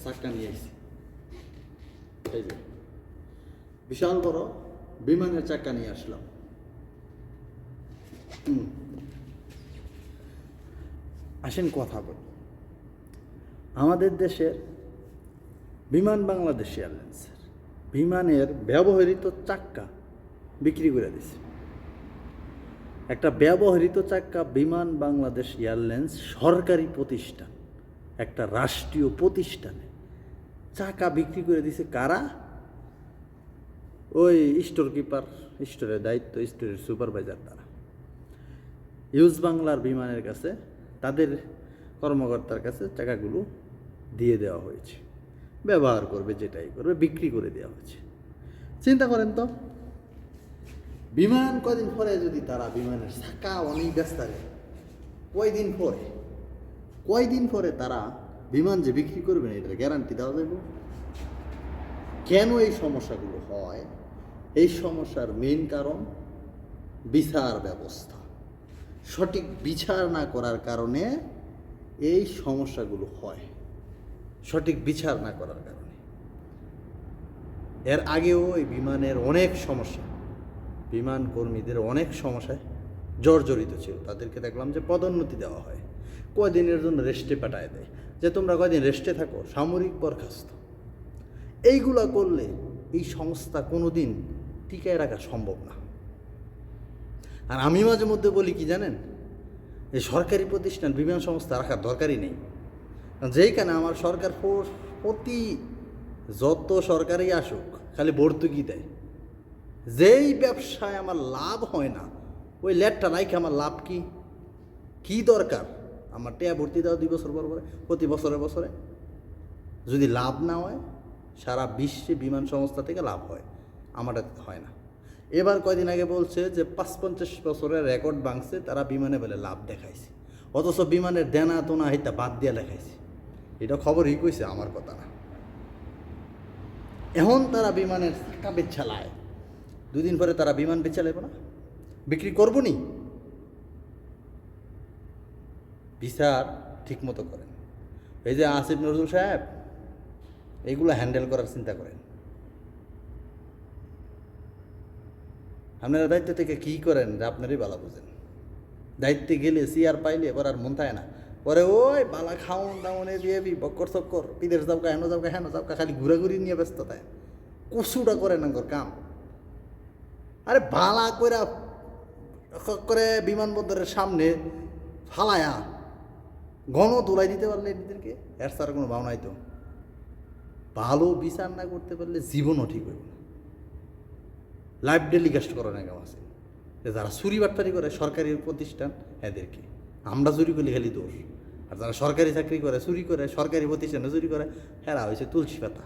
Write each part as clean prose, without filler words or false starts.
চাক্কা নিয়ে আসছি। এই যে বিশাল বড় বিমানের চাক্কা নিয়ে আসলাম। আসেন কথা বল। আমাদের দেশের বিমান বাংলাদেশ এয়ারলাইন্সের বিমানের ব্যবহৃত চাক্কা বিক্রি করে দিছে। একটা ব্যবহৃত চাক্কা বিমান বাংলাদেশ এয়ারলাইন্স সরকারি প্রতিষ্ঠান, একটা রাষ্ট্রীয় প্রতিষ্ঠানে চাকা বিক্রি করে দিছে কারা? ওই স্টোর কিপার, স্টোরের দায়িত্ব, স্টোরের সুপারভাইজার তারা ইউজ বাংলার বিমানের কাছে, তাদের কর্মকর্তার কাছে চাকাগুলো দিয়ে দেওয়া হয়েছে। ব্যবহার করবে, যেটাই করবে, বিক্রি করে দেওয়া হয়েছে। চিন্তা করেন তো, বিমান কদিন পরে যদি তারা বিমানের চাকা অনেক ব্যস্ত, কয়দিন পরে তারা বিমান যে বিক্রি করবেন এটার গ্যারান্টি দেওয়া যাবে? কেন এই সমস্যাগুলো হয়? এই সমস্যার মেইন কারণ বিচার ব্যবস্থা। সঠিক বিচার না করার কারণে এই সমস্যাগুলো হয়, সঠিক বিচার না করার কারণে। এর আগেও এই বিমানের অনেক সমস্যা, বিমান কর্মীদের অনেক সমস্যায় জর্জরিত ছিল। তাদেরকে দেখলাম যে পদোন্নতি দেওয়া হয়, কয়দিনের জন্য রেস্টে পাঠায় দেয়, যে তোমরা কয়দিন রেস্টে থাকো, সামরিক বরখাস্ত। এইগুলা করলে এই সংস্থা কোনো দিন টিকায় রাখা সম্ভব না। আর আমি মাঝে মধ্যে বলি কি জানেন, এই সরকারি প্রতিষ্ঠান বিমান সংস্থা রাখার দরকারই নেই। যেইখানে আমার সরকার প্রতি যত সরকারই আসুক খালি ভর্তুকি দেয়, যেই ব্যবসায় আমার লাভ হয় না ওই লেটটা রাইখে আমার লাভ কি দরকার? আমার টেয়া ভর্তি দেওয়া 2 বছর পর পরে, প্রতি বছরে যদি লাভ না হয়, সারা বিশ্বে বিমান সংস্থা থেকে লাভ হয়, আমারটা হয় না। এবার কয়দিন আগে বলছে যে 55 বছরের রেকর্ড ভাঙছে, তারা বিমানে বলে লাভ দেখাইছে, অথচ বিমানের দেনা তোনা হিতা বাদ দিয়ে দেখাইছে। এটা খবরই কইছে, আমার কথা না। এখন তারা বিমানের চাকা বেচালায়, 2 দিন পরে তারা বিমান বেচালাইব না, বিক্রি করবো নি? বিচার ঠিক মতো করেন। এই যে আসিফ নজরুল সাহেব, এইগুলো হ্যান্ডেল করার চিন্তা করেন। আপনারা দায়িত্ব থেকে কী করেন আপনারই বালা বোঝেন। দায়িত্বে গেলে সিয়ার পাইলে এবার আর মন থাকে না, পরে ওই বালা খাউন দাউনে দিয়ে বক্কর চক্কর, বিদেশ যাবকা, হেন যাবকা, হেন যাবকা, খালি ঘুরাঘুরি নিয়ে ব্যস্ত থাকে। কচুটা করে না কাম। আরে বালা করে বিমানবন্দরের সামনে ফালায়া গণ তোলাই দিতে পারলে এদেরকে, এর ছাড়া কোনো ভাবনাই তো। ভালো বিচার না করতে পারলে জীবনও ঠিক হইব না। লাইফ টেলিকাস্ট করে না কেমন আছে, যারা চুরি বাটপারি করে সরকারি প্রতিষ্ঠান এদেরকে, আমরা চুরি করলে খালি দোষ। আর যারা সরকারি চাকরি করে, চুরি করে, সরকারি প্রতিষ্ঠানে চুরি করে, হেরা হয়েছে তুলসী পাতা।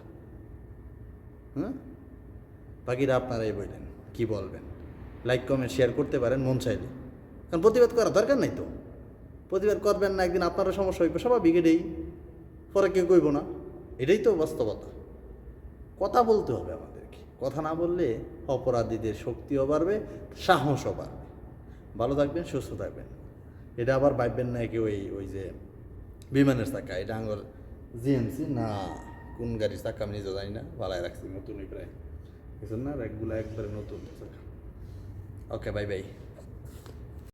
বাকিরা আপনারাই বললেন, কি বলবেন? লাইক কমেন্ট শেয়ার করতে পারেন মন চাইলে, কারণ প্রতিবাদ করার দরকার নাই তো। প্রতিবাদ করবেন না, একদিন আপনারও সমস্যা হইবে, স্বাভাবিক। এটাই, পরে কেউ কইব না, এটাই তো বাস্তবতা। কথা বলতে হবে আমাদেরকে, কথা না বললে অপরাধীদের শক্তিও বাড়বে, সাহসও বাড়বে। ভালো থাকবেন, সুস্থ থাকবেন। এটা আবার ভাববেন না কেউ ওই যে বিমানের চাকা, এটা আঙ্গর জিএমসি না কোন গাড়ির চাকা আমি নিজে জানি না, ভালাই রাখছি, নতুনই প্রায় কিছু না, একগুলো একবারে নতুন চাকা। ওকে, বাই বাই।